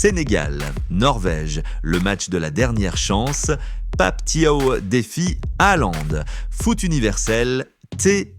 Sénégal, Norvège, le match de la dernière chance. Pape Thiaw défie Haaland. Foot universel, T.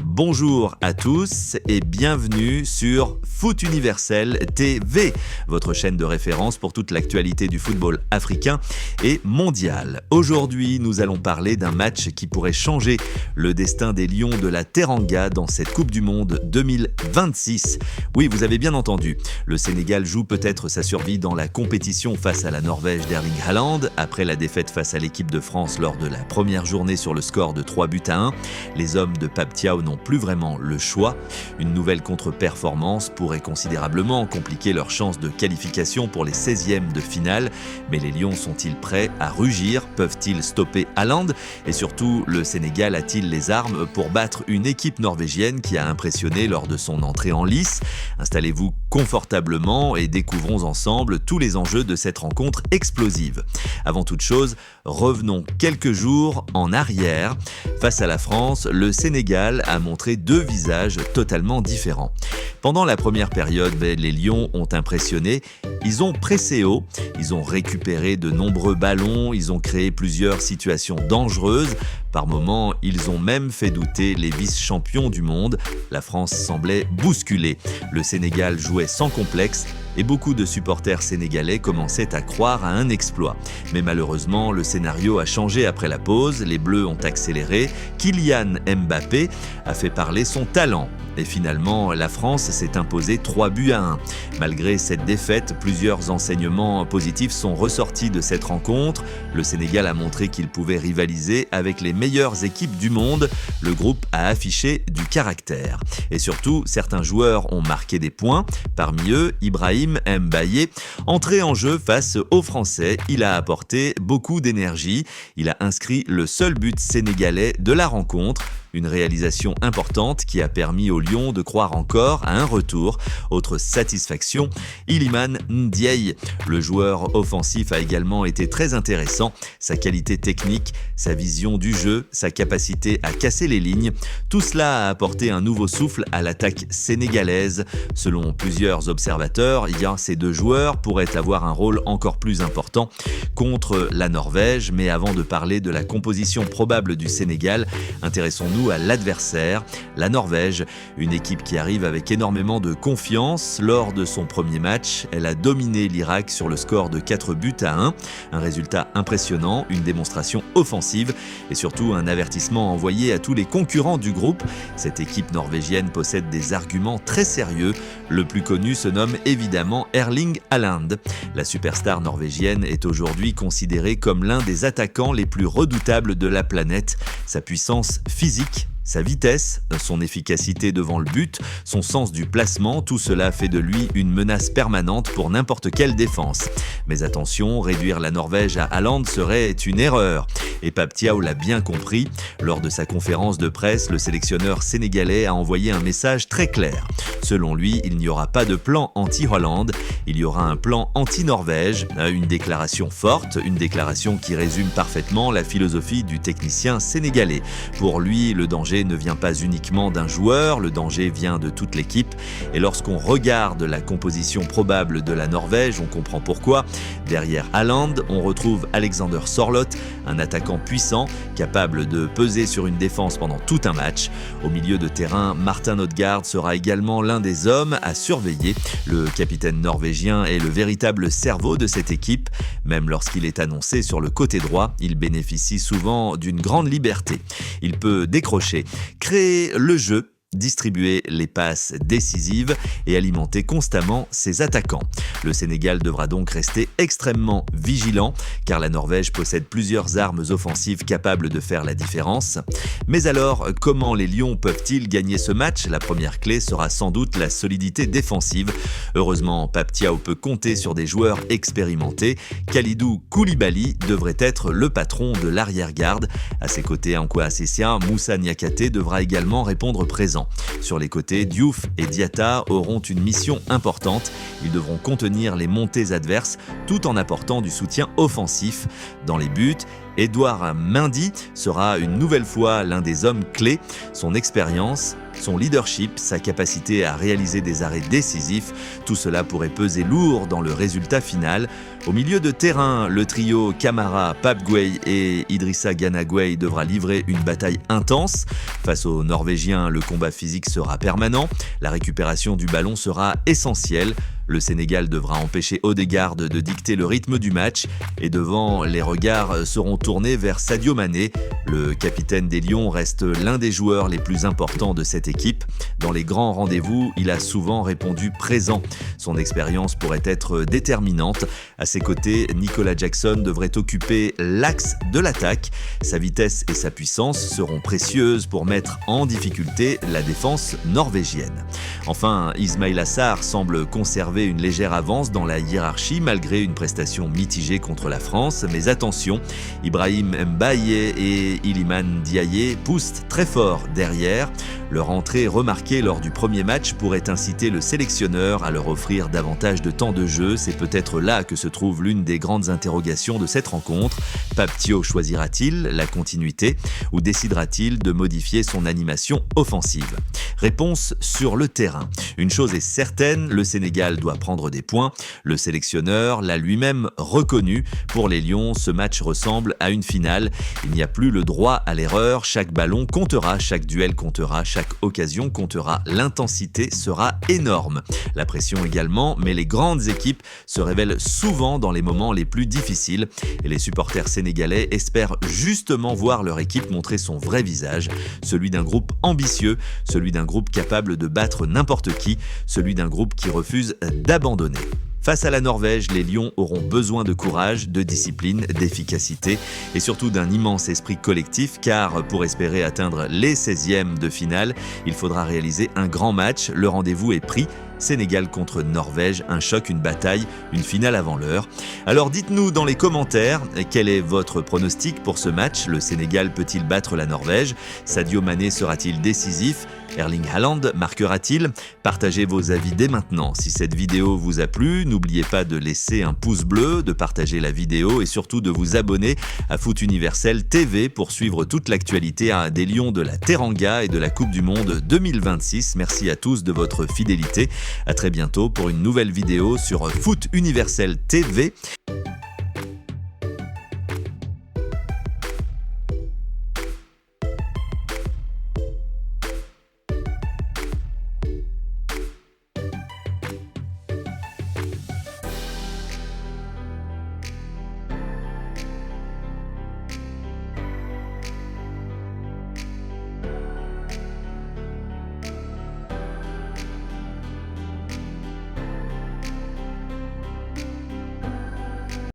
Bonjour à tous et bienvenue sur Foot Universel TV, votre chaîne de référence pour toute l'actualité du football africain et mondial. Aujourd'hui, nous allons parler d'un match qui pourrait changer le destin des Lions de la Teranga dans cette Coupe du Monde 2026. Oui, vous avez bien entendu, le Sénégal joue peut-être sa survie dans la compétition face à la Norvège d'Erling Haaland. Après la défaite face à l'équipe de France lors de la première journée sur le score de 3-1, les hommes de Pape Thiaw n'ont plus vraiment le choix. Une nouvelle contre-performance pourrait considérablement compliquer leurs chances de qualification pour les 16e de finale. Mais les Lions sont-ils prêts à rugir? Peuvent-ils stopper Haaland? Et surtout, le Sénégal a-t-il les armes pour battre une équipe norvégienne qui a impressionné lors de son entrée en lice? Installez-vous confortablement et découvrons ensemble tous les enjeux de cette rencontre explosive. Avant toute chose, revenons quelques jours en arrière. Face à la France, le Sénégal a montré deux visages totalement différents. Pendant la première période, les Lions ont impressionné. Ils ont pressé haut, ils ont récupéré de nombreux ballons, ils ont créé plusieurs situations dangereuses. Par moments, ils ont même fait douter les vice-champions du monde. La France semblait bousculée. Le Sénégal jouait sans complexe et beaucoup de supporters sénégalais commençaient à croire à un exploit. Mais malheureusement, le scénario a changé après la pause, les Bleus ont accéléré, Kylian Mbappé a fait parler son talent. Et finalement, la France s'est imposée 3-1. Malgré cette défaite, plusieurs enseignements positifs sont ressortis de cette rencontre. Le Sénégal a montré qu'il pouvait rivaliser avec les meilleures équipes du monde. Le groupe a affiché du caractère. Et surtout, certains joueurs ont marqué des points. Parmi eux, Ibrahim Mbaye. Entré en jeu face aux Français, il a apporté beaucoup d'énergie. Il a inscrit le seul but sénégalais de la rencontre. Une réalisation importante qui a permis aux Lions de croire encore à un retour. Autre satisfaction, Iliman Ndiaye. Le joueur offensif a également été très intéressant. Sa qualité technique, sa vision du jeu, sa capacité à casser les lignes, tout cela a apporté un nouveau souffle à l'attaque sénégalaise. Selon plusieurs observateurs, ces deux joueurs pourraient avoir un rôle encore plus important contre la Norvège. Mais avant de parler de la composition probable du Sénégal, intéressons-nous à l'adversaire, la Norvège, une équipe qui arrive avec énormément de confiance. Lors de son premier match, elle a dominé l'Irak sur le score de 4-1, un résultat impressionnant, une démonstration offensive et surtout un avertissement envoyé à tous les concurrents du groupe. Cette équipe norvégienne possède des arguments très sérieux. Le plus connu se nomme évidemment Erling Haaland. La superstar norvégienne est aujourd'hui considérée comme l'un des attaquants les plus redoutables de la planète. Sa puissance physique, sa vitesse, son efficacité devant le but, son sens du placement, tout cela fait de lui une menace permanente pour n'importe quelle défense. Mais attention, réduire la Norvège à Haaland serait une erreur. Et Pape Thiaw l'a bien compris. Lors de sa conférence de presse, le sélectionneur sénégalais a envoyé un message très clair. Selon lui, il n'y aura pas de plan anti-Haaland, il y aura un plan anti-Norvège. Une déclaration forte, une déclaration qui résume parfaitement la philosophie du technicien sénégalais. Pour lui, le danger ne vient pas uniquement d'un joueur, le danger vient de toute l'équipe. Et lorsqu'on regarde la composition probable de la Norvège, on comprend pourquoi. Derrière Haaland, on retrouve Alexander Sørloth, un attaquant puissant, capable de peser sur une défense pendant tout un match. Au milieu de terrain, Martin Odegaard sera également l'un des hommes à surveiller. Le capitaine norvégien est le véritable cerveau de cette équipe. Même lorsqu'il est annoncé sur le côté droit, il bénéficie souvent d'une grande liberté. Il peut décrocher, créer le jeu, distribuer les passes décisives et alimenter constamment ses attaquants. Le Sénégal devra donc rester extrêmement vigilant car la Norvège possède plusieurs armes offensives capables de faire la différence. Mais alors, comment les Lions peuvent-ils gagner ce match? La première clé sera sans doute la solidité défensive. Heureusement, Pape Thiaw peut compter sur des joueurs expérimentés. Kalidou Koulibaly devrait être le patron de l'arrière-garde. À ses côtés, Antoine Sessia, Moussa Niakhaté devra également répondre présent. Sur les côtés, Diouf et Diatta auront une mission importante. Ils devront contenir les montées adverses tout en apportant du soutien offensif. Dans les buts, Edouard Mendy sera une nouvelle fois l'un des hommes clés. Son expérience, son leadership, sa capacité à réaliser des arrêts décisifs, tout cela pourrait peser lourd dans le résultat final. Au milieu de terrain, le trio Camara, Pape Gueye et Idrissa Gana Gueye devra livrer une bataille intense. Face aux Norvégiens, le combat physique sera permanent, la récupération du ballon sera essentielle. Le Sénégal devra empêcher Odegaard de dicter le rythme du match et devant, les regards seront tournés vers Sadio Mané. Le capitaine des Lions reste l'un des joueurs les plus importants de cette équipe. Dans les grands rendez-vous, il a souvent répondu présent. Son expérience pourrait être déterminante. À ses côtés, Nicolas Jackson devrait occuper l'axe de l'attaque. Sa vitesse et sa puissance seront précieuses pour mettre en difficulté la défense norvégienne. Enfin, Ismaïla Sarr semble conserver une légère avance dans la hiérarchie malgré une prestation mitigée contre la France. Mais attention, Ibrahim Mbaye et Iliman Ndiaye poussent très fort derrière. Leur entrée remarquée lors du premier match pourrait inciter le sélectionneur à leur offrir davantage de temps de jeu. C'est peut-être là que se trouve l'une des grandes interrogations de cette rencontre. Pape Thiaw choisira-t-il la continuité ou décidera-t-il de modifier son animation offensive ? Réponse sur le terrain. Une chose est certaine, le Sénégal doit prendre des points. Le sélectionneur l'a lui-même reconnu. Pour les Lions, ce match ressemble à une finale. Il n'y a plus le droit à l'erreur. Chaque ballon comptera, chaque duel comptera, chaque occasion comptera. L'intensité sera énorme. La pression également, mais les grandes équipes se révèlent souvent dans les moments les plus difficiles. Et les supporters sénégalais espèrent justement voir leur équipe montrer son vrai visage, celui d'un groupe ambitieux, celui d'un groupe capable de battre n'importe qui, celui d'un groupe qui refuse d'abandonner. Face à la Norvège, les Lions auront besoin de courage, de discipline, d'efficacité et surtout d'un immense esprit collectif car pour espérer atteindre les 16e de finale, il faudra réaliser un grand match. Le rendez-vous est pris. Sénégal contre Norvège, un choc, une bataille, une finale avant l'heure. Alors dites-nous dans les commentaires quel est votre pronostic pour ce match. Le Sénégal peut-il battre la Norvège ? Sadio Mané sera-t-il décisif ? Erling Haaland marquera-t-il ? Partagez vos avis dès maintenant. Si cette vidéo vous a plu, n'oubliez pas de laisser un pouce bleu, de partager la vidéo et surtout de vous abonner à Foot Universel TV pour suivre toute l'actualité des Lions de la Teranga et de la Coupe du Monde 2026. Merci à tous de votre fidélité. À très bientôt pour une nouvelle vidéo sur Foot Universel TV.